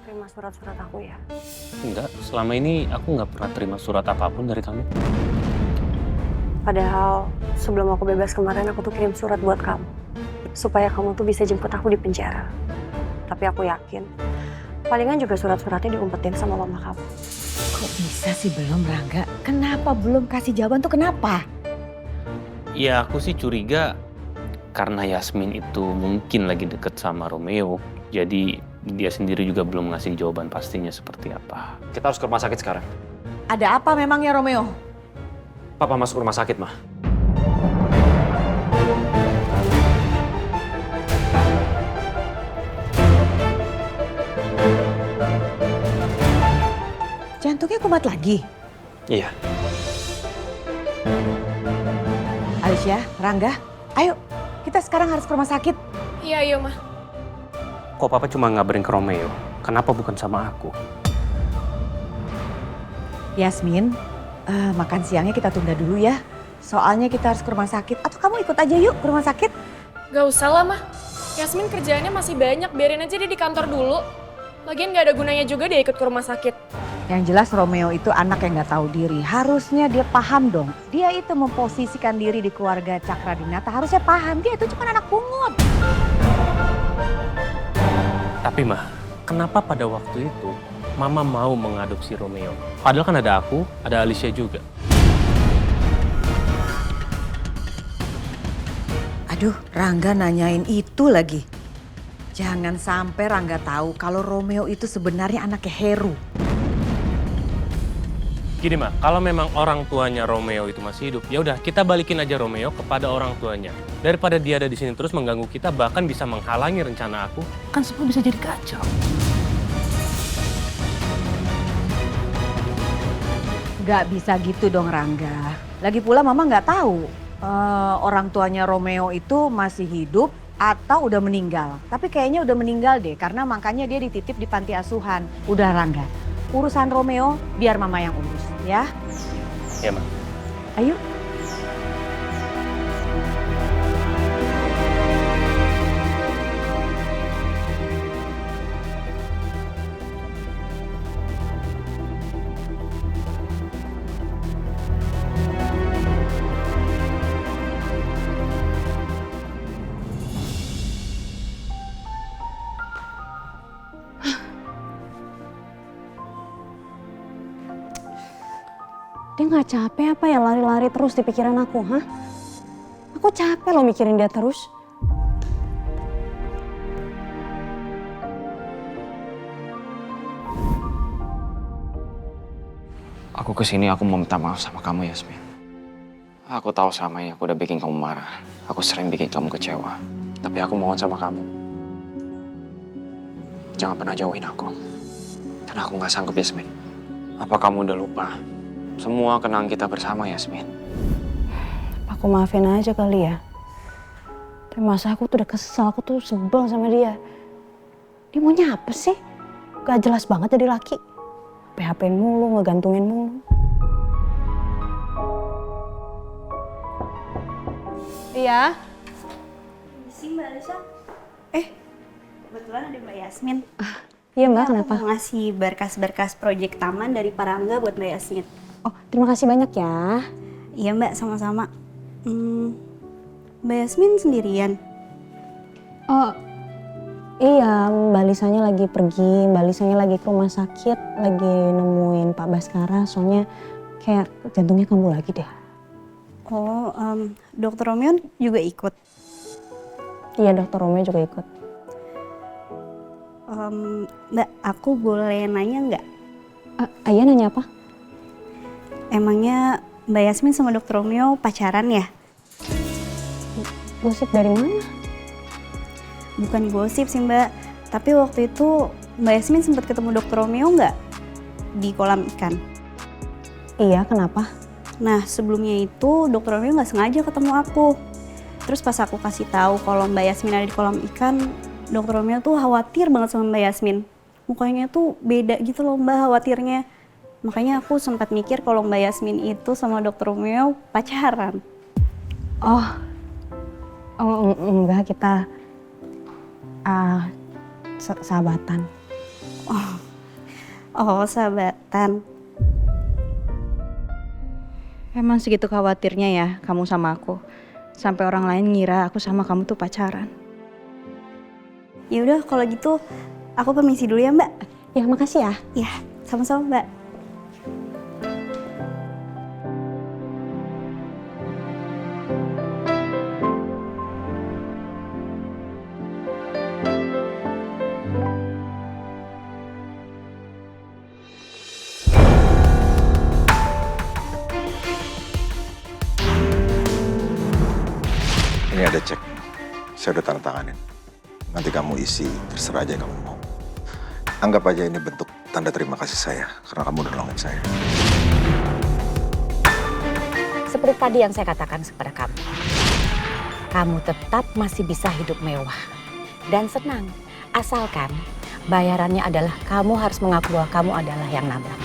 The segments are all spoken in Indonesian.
terima surat-surat aku ya? Enggak, selama ini aku nggak pernah terima surat apapun dari kamu. Padahal sebelum aku bebas kemarin aku tuh kirim surat buat kamu. Supaya kamu tuh bisa jemput aku di penjara. Tapi aku yakin, palingan juga surat-suratnya diumpetin sama mama kamu. Kok bisa sih belum, Rangga? Kenapa belum kasih jawaban tuh kenapa? Ya aku sih curiga karena Yasmin itu mungkin lagi deket sama Romeo. Jadi dia sendiri juga belum ngasih jawaban pastinya seperti apa. Kita harus ke rumah sakit sekarang. Ada apa memangnya Romeo? Papa masuk rumah sakit, Ma. Jantungnya kumat lagi? Iya. Alicia, Rangga, ayo kita sekarang harus ke rumah sakit. Iya, Ma. Kok Papa cuma ngabarin ke Romeo? Kenapa bukan sama aku? Yasmin, makan siangnya kita tunda dulu ya. Soalnya kita harus ke rumah sakit. Atau kamu ikut aja yuk ke rumah sakit. Gak usah lah, Ma. Yasmin kerjaannya masih banyak, biarin aja dia di kantor dulu. Lagian gak ada gunanya juga dia ikut ke rumah sakit. Yang jelas Romeo itu anak yang gak tahu diri. Harusnya dia paham dong. Dia itu memposisikan diri di keluarga Cakradinata. Harusnya paham, dia itu cuma anak pungut. Tapi Mah, kenapa pada waktu itu Mama mau mengadopsi Romeo? Padahal kan ada aku, ada Alicia juga. Aduh, Rangga nanyain itu lagi. Jangan sampai Rangga tahu kalau Romeo itu sebenarnya anaknya Heru. Gini Mah, kalau memang orang tuanya Romeo itu masih hidup, ya udah kita balikin aja Romeo kepada orang tuanya. Daripada dia ada di sini terus mengganggu kita, bahkan bisa menghalangi rencana aku, kan semua bisa jadi kacau. Gak bisa gitu dong Rangga. Lagi pula Mama gak tahu orang tuanya Romeo itu masih hidup atau udah meninggal. Tapi kayaknya udah meninggal deh karena makanya dia dititip di panti asuhan. Udah Rangga, urusan Romeo biar Mama yang urus ya. Ya Mah. Ayo. Dia gak capek apa ya lari-lari terus di pikiran aku, hah? Aku capek loh mikirin dia terus. Aku kesini aku mau minta maaf sama kamu, Yasmin. Aku tahu selama ini aku udah bikin kamu marah. Aku sering bikin kamu kecewa. Tapi aku mohon sama kamu. Jangan pernah jauhin aku. Karena aku gak sanggup, Yasmin. Apa kamu udah lupa? Semua kenangan kita bersama, Yasmin. Aku maafin aja kali ya. Tapi masa aku tuh udah kesel, aku tuh sebel sama dia. Dia maunya apa sih? Gak jelas banget jadi laki. PHP-in mulu, ngegantungin mulu. Iya. Si Mbak Alisa. Kebetulan ada Mbak Yasmin. Iya Mbak, Aku kenapa? mau ngasih berkas-berkas proyek taman dari Parangga buat Mbak Yasmin. Oh, terima kasih banyak ya. Iya Mbak, sama-sama. Mbak Yasmin sendirian? Oh, iya, Mbak Lisanya lagi pergi, Mbak Lisanya lagi ke rumah sakit, lagi nemuin Pak Baskara, soalnya kayak jantungnya kambuh lagi deh. Oh, Dokter Romeo juga ikut? Iya, Dokter Romeo juga ikut. Mbak, aku boleh nanya nggak? Ayah nanya apa? Emangnya Mbak Yasmin sama Dokter Romeo pacaran ya? Gosip dari mana? Bukan gosip sih Mbak, tapi waktu itu Mbak Yasmin sempat ketemu Dokter Romeo nggak? Di kolam ikan. Iya, kenapa? Nah, sebelumnya itu Dokter Romeo nggak sengaja ketemu aku. Terus pas aku kasih tahu kalau Mbak Yasmin ada di kolam ikan, Dokter Romeo tuh khawatir banget sama Mbak Yasmin. Mukanya tuh beda gitu loh Mbak khawatirnya. Makanya aku sempat mikir kalau Mbak Yasmin itu sama Dokter Romeo pacaran. Oh, enggak, kita sahabatan. Oh, sahabatan. Emang segitu khawatirnya ya kamu sama aku. Sampai orang lain ngira aku sama kamu tuh pacaran. Ya udah kalau gitu aku permisi dulu ya, Mbak. Ya makasih ya. Ya, sama-sama, Mbak. Ini ada cek. Saya udah tanda tanganin. Nanti kamu isi, terserah aja yang kamu mau. Anggap aja ini bentuk tanda terima kasih saya, karena kamu udah nolongin saya. Seperti tadi yang saya katakan kepada kamu. Kamu tetap masih bisa hidup mewah dan senang. Asalkan bayarannya adalah kamu harus mengaku bahwa kamu adalah yang nabrak.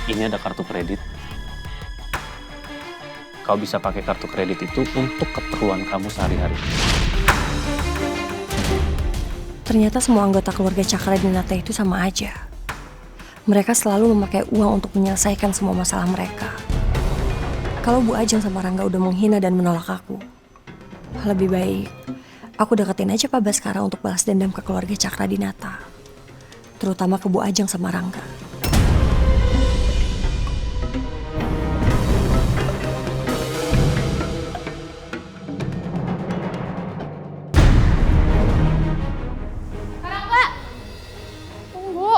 Ini ada kartu kredit. Kau bisa pakai kartu kredit itu untuk keperluan kamu sehari-hari. Ternyata semua anggota keluarga Cakradinata itu sama aja. Mereka selalu memakai uang untuk menyelesaikan semua masalah mereka. Kalau Bu Ajeng sama Rangga udah menghina dan menolak aku, lebih baik aku deketin aja Pak Baskara untuk balas dendam ke keluarga Cakradinata. Terutama ke Bu Ajeng sama Rangga. Tunggu.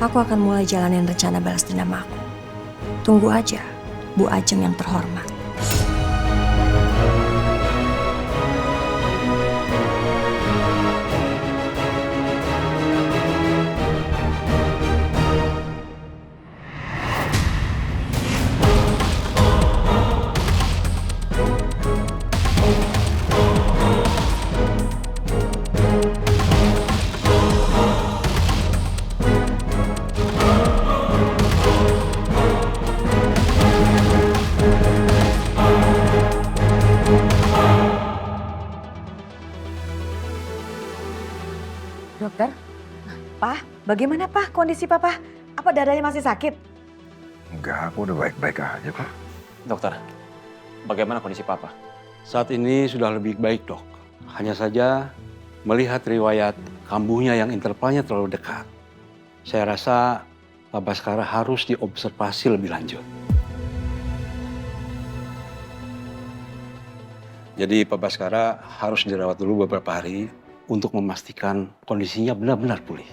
Aku akan mulai jalanin rencana balas dendam aku. Tunggu aja, Bu Ajeng yang terhormat. Dokter, Pak, bagaimana Pak kondisi Papa? Apa dadanya masih sakit? Enggak, aku udah baik-baik aja kok. Dokter, bagaimana kondisi Papa? Saat ini sudah lebih baik, Dok. Hanya saja melihat riwayat kambuhnya yang intervalnya terlalu dekat. Saya rasa Pak Baskara harus diobservasi lebih lanjut. Jadi Pak Baskara harus dirawat dulu beberapa hari untuk memastikan kondisinya benar-benar pulih.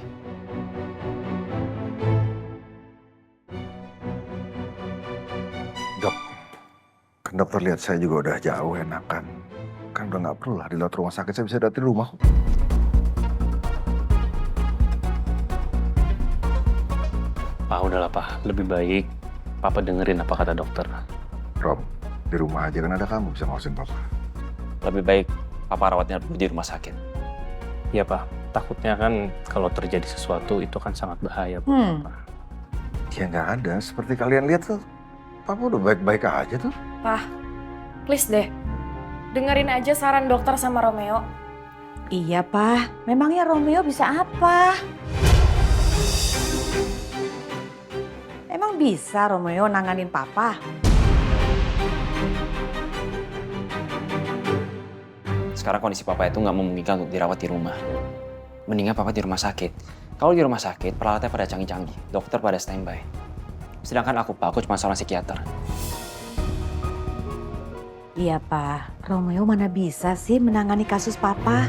Dok, kan dokter lihat saya juga udah jauh enakan. Kan udah nggak perlu lah di luar rumah sakit, saya bisa datang di rumah. Pak, udahlah Pak. Lebih baik Papa dengerin apa kata dokter. Rob, di rumah aja kan ada kamu bisa ngawasin papa. Lebih baik Papa rawatnya dulu di rumah sakit. Iya Pak, takutnya kan kalau terjadi sesuatu itu kan sangat bahaya buat Papa. Ya nggak ada, seperti kalian lihat tuh, papa udah baik-baik aja tuh. Pak, please deh. Dengerin aja saran dokter sama Romeo. Iya Pak, memangnya Romeo bisa apa? Emang bisa Romeo nanganin Papa? Sekarang kondisi Papa itu nggak memungkinkan untuk dirawat di rumah. Mendingan Papa di rumah sakit. Kalau di rumah sakit, peralatannya pada canggih-canggih. Dokter pada standby. Sedangkan aku cuma seorang psikiater. Iya Pak, Romeo mana bisa sih menangani kasus Papa?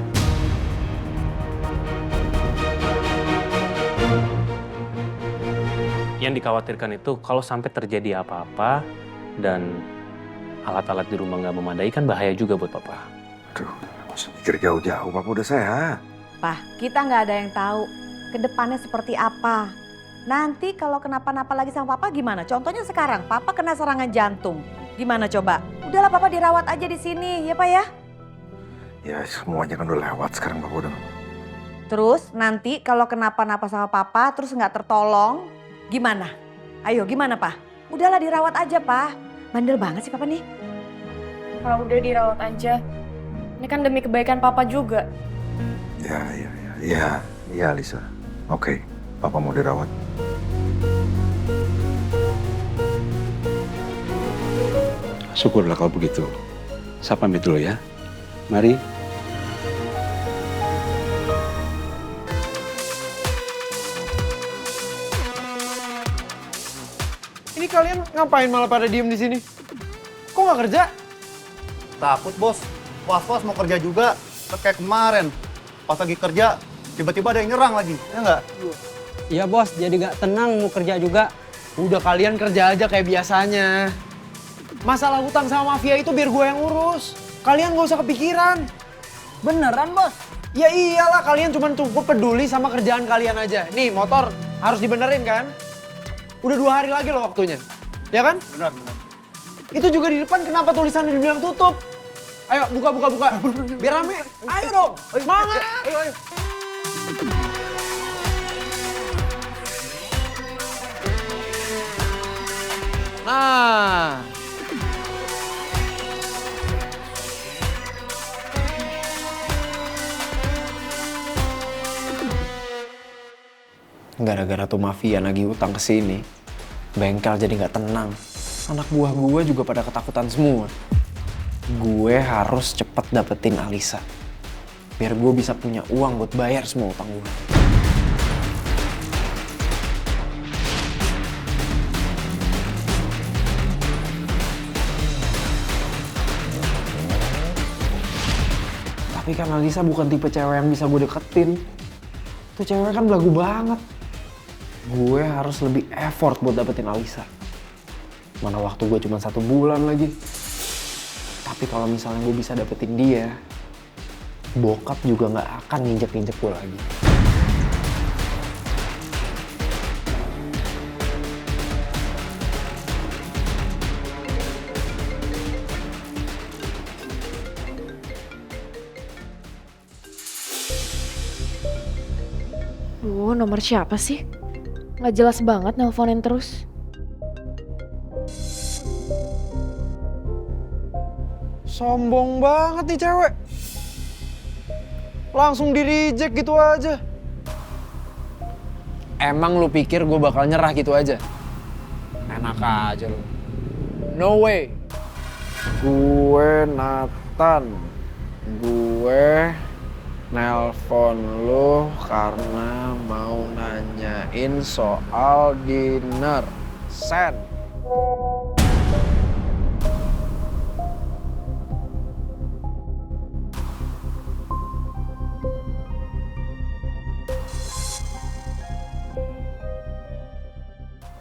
Yang dikhawatirkan itu kalau sampai terjadi apa-apa dan alat-alat di rumah nggak memadai kan bahaya juga buat Papa. Aduh, nggak usah mikir jauh-jauh, papa udah sehat. Pak, kita nggak ada yang tahu ke depannya seperti apa. Nanti kalau kenapa-napa lagi sama Papa gimana? Contohnya sekarang, Papa kena serangan jantung. Gimana coba? Udahlah Papa dirawat aja di sini, ya Pak ya? Ya semuanya kan udah lewat, sekarang papa udah Terus nanti kalau kenapa-napa sama papa terus nggak tertolong, gimana? Ayo gimana Pak? Udahlah dirawat aja Pak. Bandel banget sih Papa nih. Kalau udah dirawat aja. Ini kan demi kebaikan papa juga. Ya, Lisa. Oke, Papa mau dirawat. Syukurlah kalau begitu. Saya pamit dulu ya. Mari. Ini kalian ngapain malah pada diem di sini? Kok nggak kerja? Takut bos, was-was mau kerja juga. Kayak kemarin, pas lagi kerja, tiba-tiba ada yang nyerang lagi, ya nggak? Iya bos, jadi nggak tenang mau kerja juga. Udah kalian kerja aja kayak biasanya. Masalah hutang sama mafia itu biar gue yang urus. Kalian nggak usah kepikiran. Beneran bos? Ya iyalah, kalian cuma cukup peduli sama kerjaan kalian aja. Nih motor harus dibenerin kan? Udah 2 hari lagi loh waktunya, ya kan? Benar. Itu juga di depan kenapa tulisannya dibilang tutup? Ayo buka. Biar rame. Ayo dong. Semangat. Ayo. Nah. Gara-gara tuh mafia nagih utang ke sini, bengkel jadi nggak tenang. Anak buah gue juga pada ketakutan semua. Gue harus cepet dapetin Alisa. Biar gue bisa punya uang buat bayar semua utang gue. Tapi kan Alisa bukan tipe cewek yang bisa gue deketin. Tuh cewek kan belagu banget. Gue harus lebih effort buat dapetin Alisa. Mana waktu gue cuma 1 bulan lagi. Tapi kalau misalnya gue bisa dapetin dia, bokap juga nggak akan nginjek-nginjek gue lagi. Nomor siapa sih? Nggak jelas banget nelponin terus. Sombong banget nih cewek. Langsung di-reject gitu aja. Emang lu pikir gue bakal nyerah gitu aja? Enak aja lu. No way. Gue Nathan. Gue nelpon lu karena mau nanyain soal dinner. Send.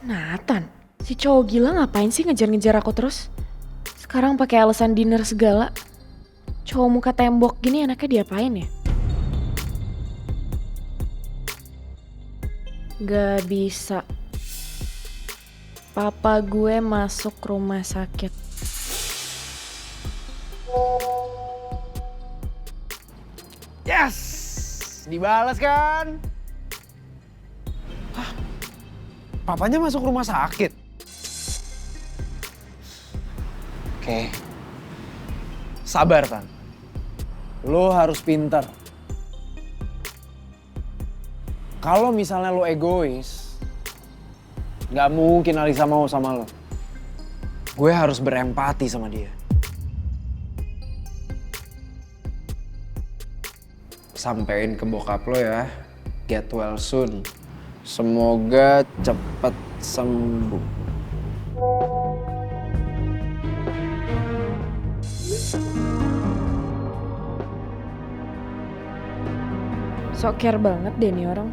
Nathan, si cowok gila ngapain sih ngejar-ngejar aku terus? Sekarang pakai alasan dinner segala. Cowok muka tembok gini enaknya diapain ya? Gak bisa. Papa gue masuk rumah sakit. Yes! Dibalas kan? Hah? Papanya masuk rumah sakit? Oke. Sabar, Tan. Lo harus pintar. Kalau misalnya lo egois, nggak mungkin Alisa mau sama lo. Gue harus berempati sama dia. Sampein ke bokap lo ya, get well soon. Semoga cepet sembuh. Sok care banget deh nih orang.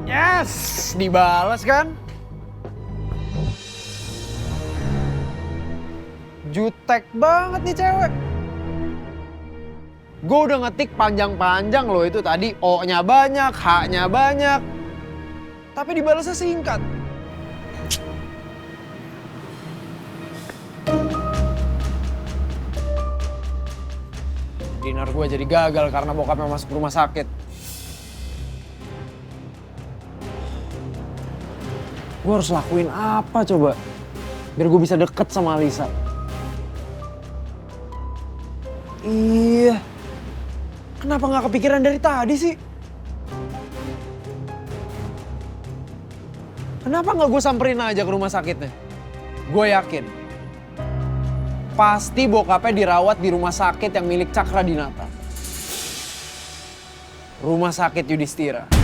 Yes! Dibalas kan? Jutek banget nih cewek. Gue udah ngetik panjang-panjang loh itu tadi. O-nya banyak, H-nya banyak. Tapi dibalasnya singkat. Dinner gue jadi gagal karena bokapnya masuk rumah sakit. Gue harus lakuin apa coba biar gue bisa deket sama Alisa? Iya. Kenapa nggak kepikiran dari tadi sih? Kenapa nggak gue samperin aja ke rumah sakitnya? Gue yakin pasti bokapnya dirawat di rumah sakit yang milik Cakra Dinata. Rumah sakit Yudhistira.